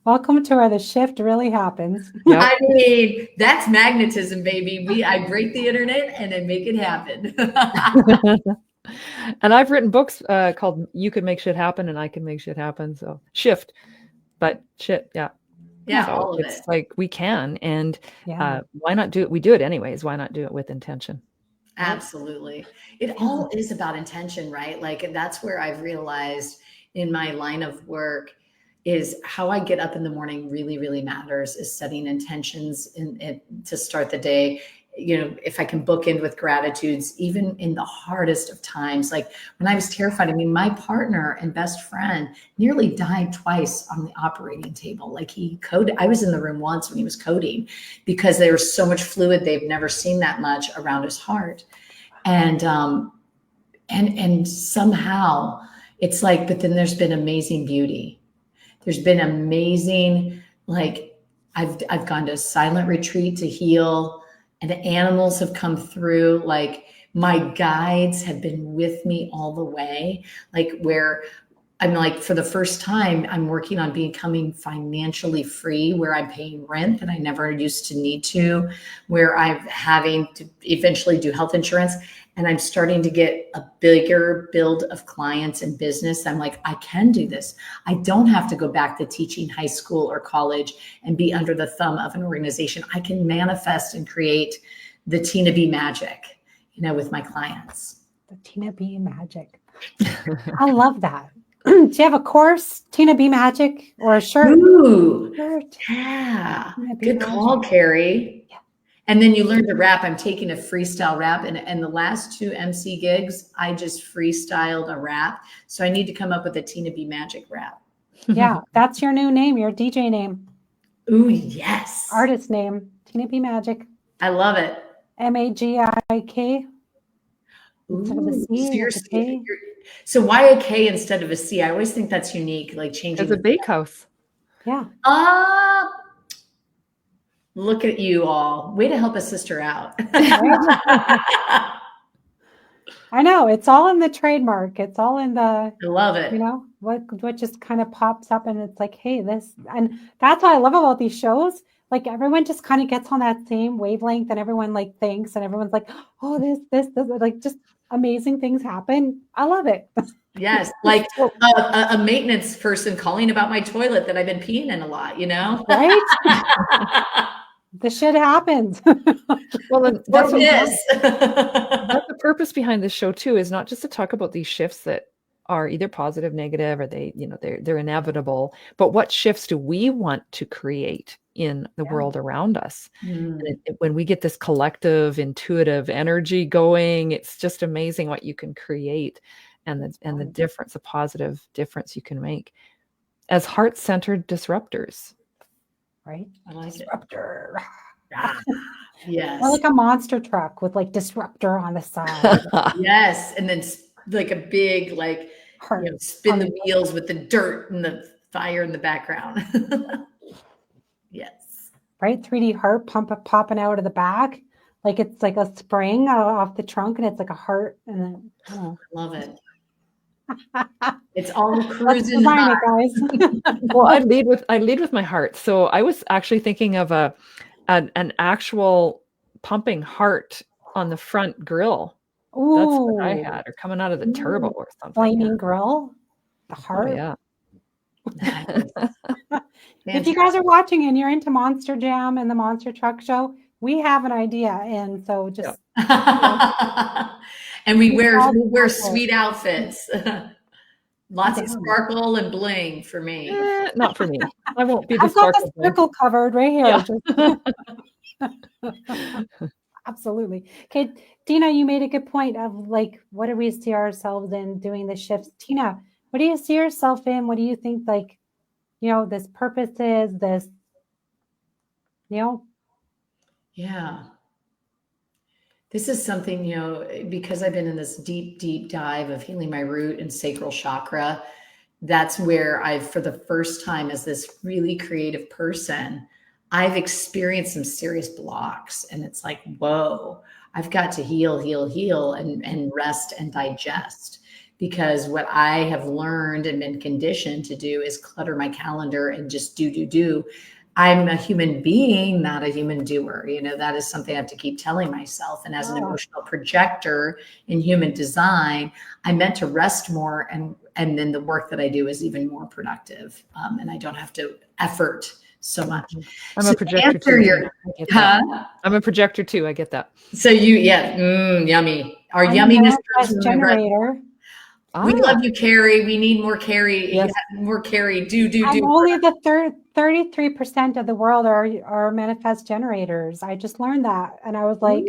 Welcome to where the shift really happens. Yep. I mean, that's magnetism, baby. I break the internet and I make it happen. And I've written books called You Can Make Shit Happen and I Can Make Shit Happen. So shift, but shit. Yeah. Yeah. So all of it's it. like we can, and why not do it? We do it anyways. Why not do it with intention? Absolutely. It all is about intention, right? Like, that's where I've realized in my line of work is how I get up in the morning really, really matters, is setting intentions to start the day. If I can bookend with gratitudes, even in the hardest of times. Like, when I was terrified, I mean, my partner and best friend nearly died twice on the operating table. Like, he coded. I was in the room once when he was coding because there was so much fluid. They've never seen that much around his heart. And somehow it's like, but then there's been amazing beauty. There's been amazing, like, I've gone to a silent retreat to heal. And the animals have come through. Like, my guides have been with me all the way. Like, where I'm like, for the first time, I'm working on becoming financially free, where I'm paying rent that I never used to need to, where I'm having to eventually do health insurance. And I'm starting to get a bigger build of clients and business. I'm like, I can do this. I don't have to go back to teaching high school or college and be under the thumb of an organization. I can manifest and create the Tina B magic, with my clients. The Tina B magic. I love that. Do you have a course, Tina B magic, or a shirt? Ooh, yeah. Good call, Cari. Yeah. And then you learn to rap. I'm taking a freestyle rap, and the last 2 MC gigs, I just freestyled a rap. So I need to come up with a Tina B magic rap. Yeah, that's your new name, your DJ name. Ooh, yes. Artist name, Tina B magic. I love it. Magik instead of a Ooh, C, it's a K. so why a K instead of a C? I always think that's unique, like changing. As a bakehouse. Yeah. Ah, look at you all. Way to help a sister out. Right? I know, it's all in the trademark. It's all in the, I love it. you know, what just kind of pops up, and it's like, hey, this, and that's what I love about these shows. Like everyone just kind of gets on that same wavelength, and everyone like thinks, and everyone's like, oh, this, like just amazing things happen. I love it. Yes, like a maintenance person calling about my toilet that I've been peeing in a lot, you know? Right? The shit happens. Well, then Or that's this. the purpose behind this show too, is not just to talk about these shifts that are either positive, negative, or they're inevitable, but what shifts do we want to create in the world around us? And when we get this collective intuitive energy going, it's just amazing what you can create, and the difference, a positive difference you can make as heart-centered disruptors. Right? I like Disruptor. Yes. Or like a monster truck with like disruptor on the side. Yes. And then like a big, like, spin the wheels with the dirt and the fire in the background. Yes. Right? 3D heart popping out of the back. Like it's like a spring off the trunk, and it's like a heart. And then, I love it. It's all cruising design it, guys. Well, I lead with my heart. So I was actually thinking of an actual pumping heart on the front grill. Ooh. That's what I had, or coming out of the turbo or something. Flaming grill. The heart. Oh, yeah. If you guys are watching and you're into Monster Jam and the Monster Truck Show, we have an idea. And so just and we wear sweet outfits. Lots of sparkle and bling for me. Not for me. I won't be the I've got the sparkle covered right here. Yeah. Absolutely. Okay, Deena, you made a good point of like, what do we see ourselves in doing the shifts? Tina, what do you see yourself in? What do you think, like, this purpose is, this, Yeah. This is something, because I've been in this deep, deep dive of healing my root and sacral chakra. That's where for the first time as this really creative person, I've experienced some serious blocks. And it's like, whoa, I've got to heal and rest and digest. Because what I have learned and been conditioned to do is clutter my calendar and just do. I'm a human being, not a human doer. That is something I have to keep telling myself. And as an emotional projector in human design, I'm meant to rest more. And then the work that I do is even more productive. And I don't have to effort so much. I'm a projector too. I'm a projector too. I get that. So yummy. Our yumminess generator. We love you, Cari. We need more Cari. Yes. More Cari. Do. Only the 33% of the world are manifest generators. I just learned that. And I was like,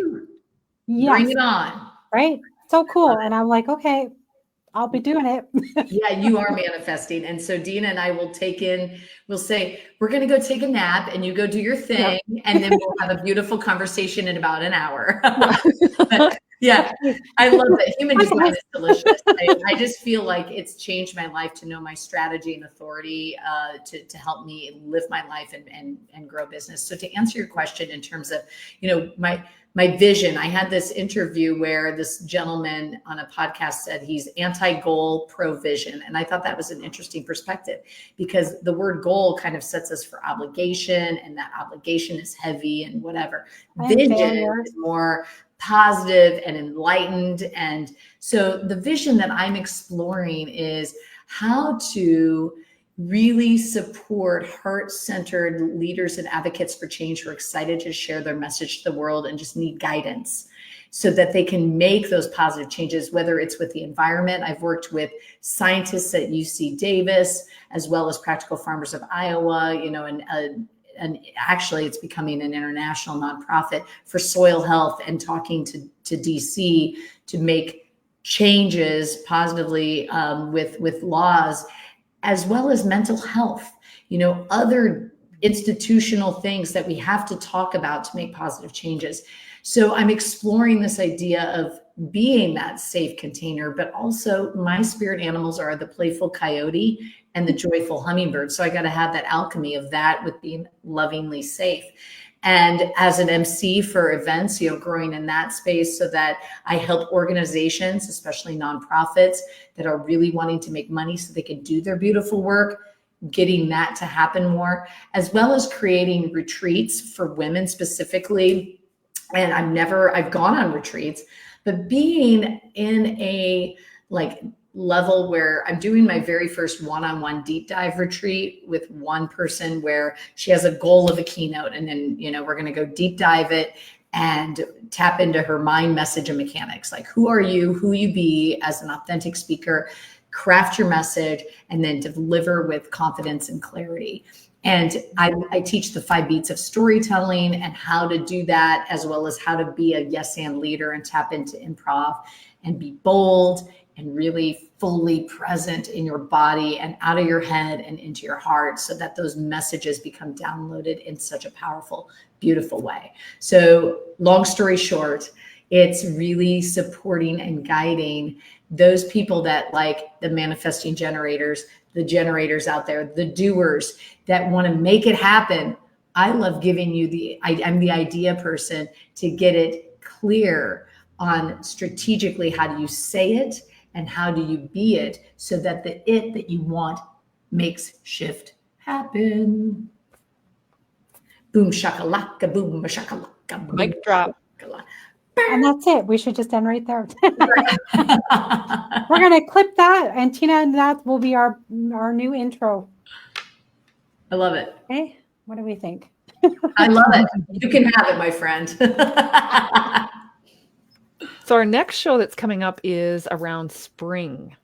yes. Bring it on. Right? So cool. And I'm like, okay, I'll be doing it. Yeah, you are manifesting. And so Deena and I we'll say, we're going to go take a nap and you go do your thing. Yep. And then we'll have a beautiful conversation in about an hour. But, yeah, I love it. Human design is delicious. I just feel like it's changed my life to know my strategy and authority to help me live my life and grow business. So to answer your question in terms of, my vision, I had this interview where this gentleman on a podcast said he's anti-goal, pro-vision. And I thought that was an interesting perspective because the word goal kind of sets us for obligation, and that obligation is heavy and whatever. Vision is more positive and enlightened. And so the vision that I'm exploring is how to really support heart-centered leaders and advocates for change who are excited to share their message to the world and just need guidance so that they can make those positive changes, whether it's with the environment. I've worked with scientists at UC Davis, as well as Practical Farmers of Iowa, and actually it's becoming an international nonprofit for soil health, and talking to DC to make changes positively with laws, as well as mental health, other institutional things that we have to talk about to make positive changes. So I'm exploring this idea of being that safe container, but also my spirit animals are the playful coyote and the joyful hummingbird. So I got to have that alchemy of that with being lovingly safe. And as an MC for events, growing in that space so that I help organizations, especially nonprofits that are really wanting to make money so they can do their beautiful work, getting that to happen more, as well as creating retreats for women specifically. And I've gone on retreats, but being in a level where I'm doing my very first one-on-one deep dive retreat with one person where she has a goal of a keynote. And then, we're going to go deep dive it and tap into her mind, message, and mechanics. Like, who are you, who you be as an authentic speaker, craft your message, and then deliver with confidence and clarity. And I teach the 5 beats of storytelling and how to do that, as well as how to be a yes and leader and tap into improv and be bold and really fully present in your body and out of your head and into your heart, so that those messages become downloaded in such a powerful, beautiful way. So long story short, it's really supporting and guiding those people that, like the manifesting generators, the generators out there, the doers that want to make it happen. I love giving you I'm the idea person to get it clear on strategically how do you say it and how do you be it, so that the it that you want makes shift happen. Boom shakalaka, boom shakalaka, boom. Mic drop. And that's it. We should just end right there. We're going to clip that, and Tina, and that will be our new intro. I love it. Okay. What do we think? I love it. You can have it, my friend. So our next show that's coming up is around spring.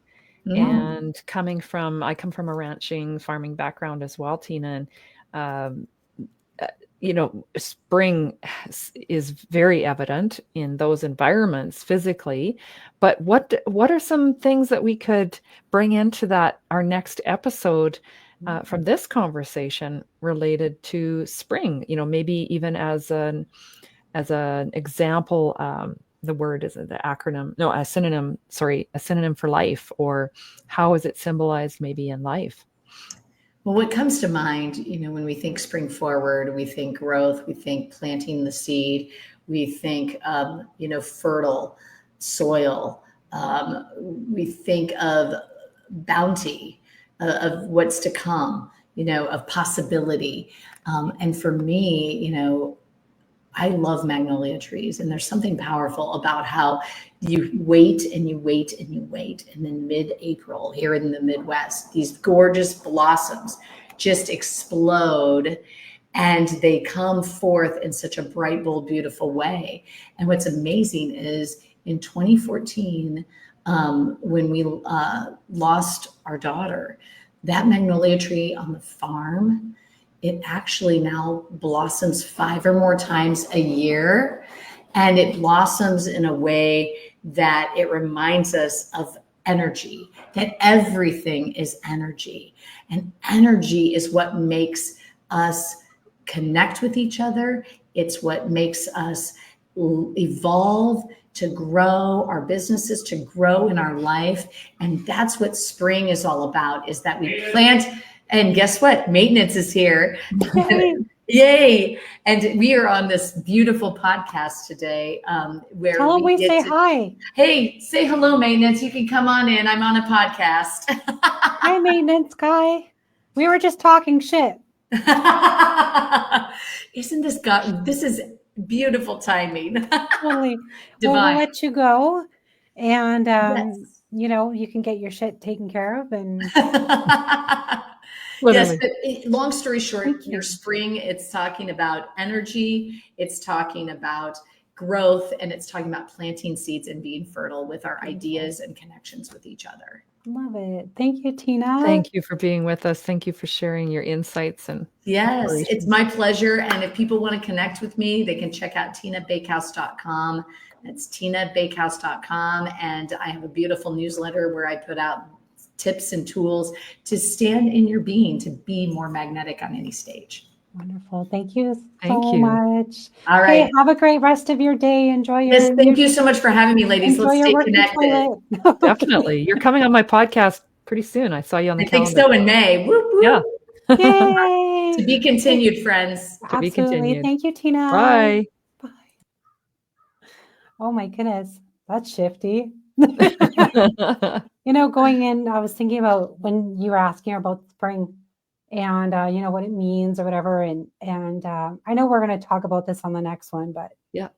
And I come from a ranching, farming background as well, Tina. And, spring is very evident in those environments physically. But what are some things that we could bring into our next episode from this conversation related to spring? Maybe even as an example. The word is a synonym for life, or how is it symbolized maybe in life? Well, what comes to mind, when we think spring forward, we think growth, we think planting the seed, we think, fertile soil, we think of bounty, of what's to come, of possibility. And for me, I love magnolia trees, and there's something powerful about how you wait and you wait and you wait. And then mid-April here in the Midwest, these gorgeous blossoms just explode, and they come forth in such a bright, bold, beautiful way. And what's amazing is in 2014, when we lost our daughter, that magnolia tree on the farm, it actually now blossoms 5 or more times a year. And it blossoms in a way that it reminds us of energy, that everything is energy. And energy is what makes us connect with each other. It's what makes us evolve, to grow our businesses, to grow in our life. And that's what spring is all about, is that we plant. And guess what? Maintenance is here. Yay. And we are on this beautiful podcast today where Tell them we say hi. Hey, say hello, Maintenance. You can come on in. I'm on a podcast. Hi, Maintenance guy. We were just talking shit. Isn't this God? This is beautiful timing. Totally. Divine. Well, we'll let you go. And, Yes. you can get your shit taken care of. And yes, but long story short, your spring, it's talking about energy, it's talking about growth, and it's talking about planting seeds and being fertile with our ideas and connections with each other. Love it. Thank you, Tina. Thank you for being with us. Thank you for sharing your insights. And yes, it's my pleasure. And if people want to connect with me, they can check out tinabakehouse.com. That's tinabakehouse.com. And I have a beautiful newsletter where I put out tips and tools to stand in your being, to be more magnetic on any stage. Wonderful. Thank you Thank so you. much. All Hey, right. have a great rest of your day. Enjoy Yes, your thank you so much for having me, ladies. enjoy Let's your stay work the connected. toilet. Okay. Definitely. You're coming on my podcast pretty soon. I saw you on the I think calendar. so in May. Whoop, Yeah. whoop. Yay. To be continued, friends. To be Absolutely. continued. Thank you, Tina. Bye. Bye. Oh my goodness. That's shifty. Going in, I was thinking about when you were asking about spring and what it means or whatever. And I know we're going to talk about this on the next one, but Yeah.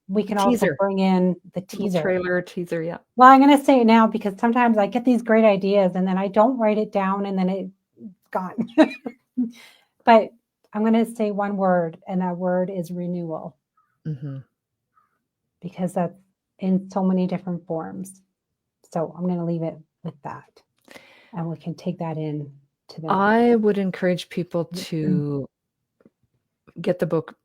we can also Teaser. bring in the Little teaser. trailer teaser. Yeah. Well, I'm going to say it now because sometimes I get these great ideas and then I don't write it down and then it's gone. But I'm going to say one word, and that word is renewal, because that's in so many different forms. So I'm going to leave it with that, and we can take that in to the. I would encourage people to get the book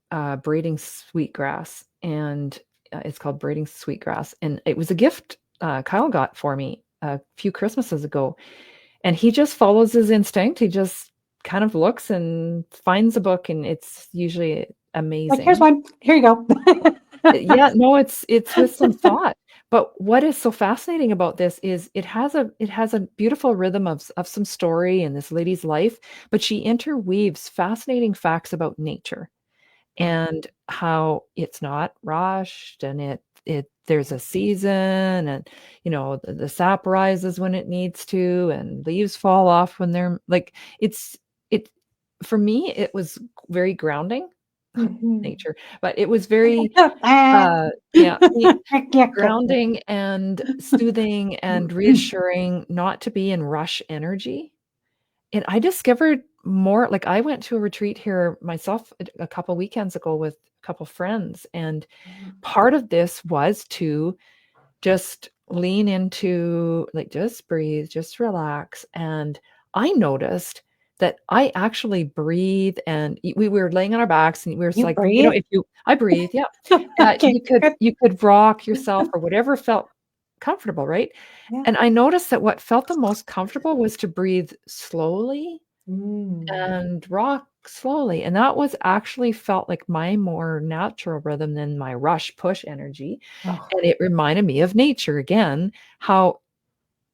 Braiding Sweetgrass, and it's called Braiding Sweetgrass. And it was a gift Kyle got for me a few Christmases ago. And he just follows his instinct. He just kind of looks and finds a book, and it's usually amazing. Like, here's one. Here you go. Yeah, no, it's with some thought. But what is so fascinating about this is it has a beautiful rhythm of some story in this lady's life, but she interweaves fascinating facts about nature and how it's not rushed, and it there's a season, and the sap rises when it needs to, and leaves fall off when they're like, it for me it was very grounding. Nature, but it was very yeah, grounding and soothing and reassuring not to be in rush energy. And I discovered more, like I went to a retreat here myself a couple weekends ago with a couple friends, and part of this was to just lean into, like, just breathe, just relax. And I noticed that I actually breathe, and we were laying on our backs, and we were You like, breathe? if you, I breathe, yeah. Okay, good. You could rock yourself or whatever felt comfortable, right? Yeah. And I noticed that what felt the most comfortable was to breathe slowly and rock slowly. And that was actually felt like my more natural rhythm than my rush push energy. Oh, And it reminded me of nature again, how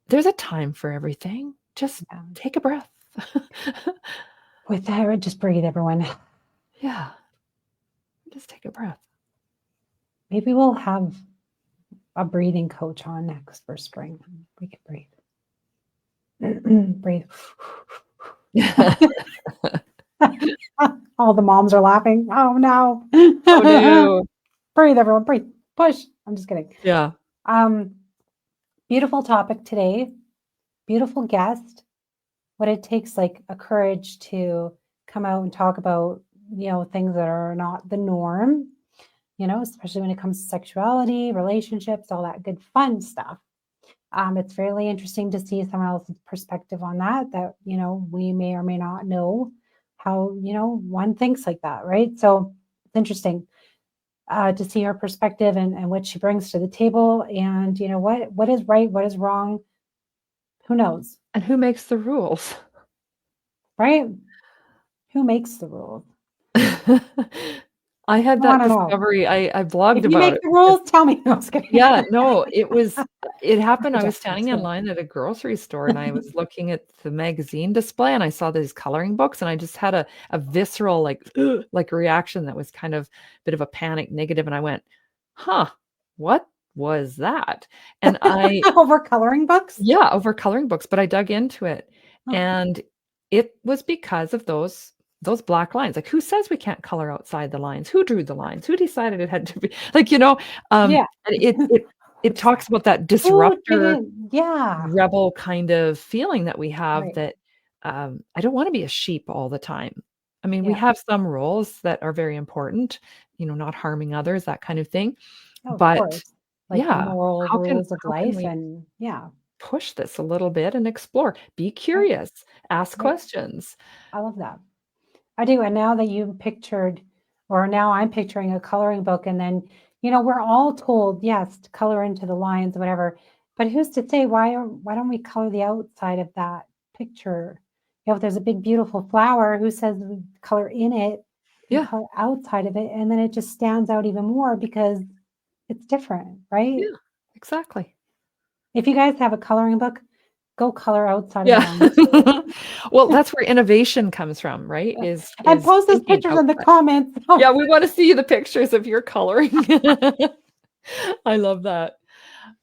there's a time for everything. Just yeah. take a breath. With that, just breathe, everyone. Yeah. Just take a breath. Maybe we'll have a breathing coach on next for spring. We can breathe. Breathe. All the moms are laughing. Oh no. Oh no. Breathe, everyone. Breathe. Push. I'm just kidding. Yeah. Beautiful topic today. Beautiful guest. What it takes, like, a courage to come out and talk about, things that are not the norm, especially when it comes to sexuality, relationships, all that good fun stuff. It's fairly interesting to see someone else's perspective on that, we may or may not know how, one thinks like that, right? So it's interesting to see her perspective and what she brings to the table. And what is right, what is wrong, who knows, And who makes the rules? right? Who makes the rules? I had I that want to know. discovery. I blogged If you about make it the rules, tell me. No, I was kidding. Yeah, no, it happened. I was Just standing in kidding. line at a grocery store, and I was looking at the magazine display, and I saw these coloring books, and I just had a visceral, like, like reaction that was kind of a bit of a panic negative. And I went, huh, what was that? And Over coloring books? yeah, over coloring books, but I dug into it, Oh. and it was because of those black lines. Like, who says we can't color outside the lines? Who drew the lines? Who decided it had to be like, Yeah. and it talks about that Ooh, disruptor yeah. rebel kind of feeling that we have, Right. that I don't want to be a sheep all the time. I mean, we Yeah. have some roles that are very important, not harming others, that kind of thing. Oh, of But course. Like the yeah, moral how can rules of how can life, we and yeah. push this a little bit and explore? Be Right. curious, ask Right. questions. I love that. I do. And now that you pictured, or now I'm picturing a coloring book, and then, we're all told, yes, to color into the lines, whatever. But who's to say why don't we color the outside of that picture? if there's a big, beautiful flower, who says we color in it and Yeah. color outside of it? And then it just stands out even more because it's different, right? Yeah, exactly. If you guys have a coloring book, go color outside of Yeah. them. Well, that's where innovation comes from, right? And Is post those thinking pictures in the outside. comments. Yeah, we want to see the pictures of your coloring. I love that.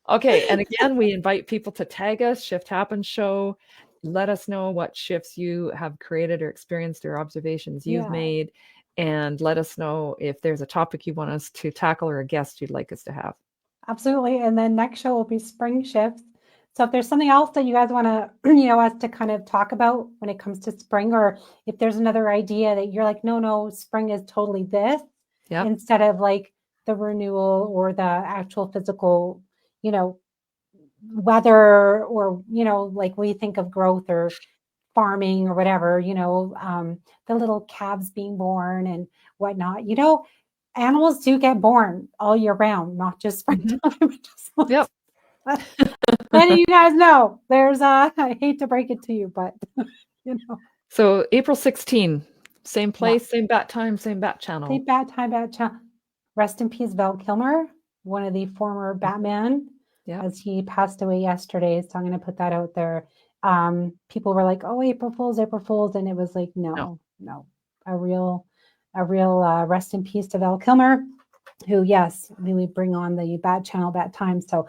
Okay, and again, we invite people to tag us, Shift Happens Show. Let us know what shifts you have created or experienced or observations you've Yeah, made. And let us know if there's a topic you want us to tackle or a guest you'd like us to have. absolutely. And then next show will be spring shifts. So if there's something else that you guys want to, us to kind of talk about when it comes to spring, or if there's another idea that you're like, no, spring is totally this, Yep. instead of like the renewal or the actual physical, weather, or, like we think of growth or farming or whatever, the little calves being born and whatnot. Animals do get born all year round, not just springtime. Yep. Letting you guys know, there's I hate to break it to you, but So April 16, same yeah. place, same bat time, same bat channel. Same bad time. Rest in peace, Val Kilmer, one of the former Batman, Yeah. as he passed away yesterday. So I'm going to put that out there. People were like, "Oh, April Fools," and it was like, no, a real rest in peace to Val Kilmer, who, yes, really bring on the Bat Channel, Bat Time. So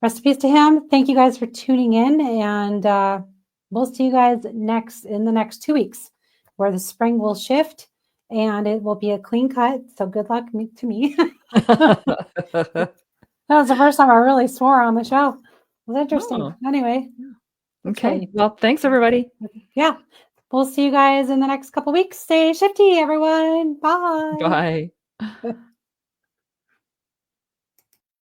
rest in peace to him. Thank you guys for tuning in, and we'll see you guys in the next 2 weeks, where the spring will shift and it will be a clean cut. So good luck to me. That was the first time I really swore on the show. It was interesting. Oh. Anyway. Okay. Well, thanks everybody. Yeah. We'll see you guys in the next couple weeks. Stay shifty, everyone. Bye. Bye.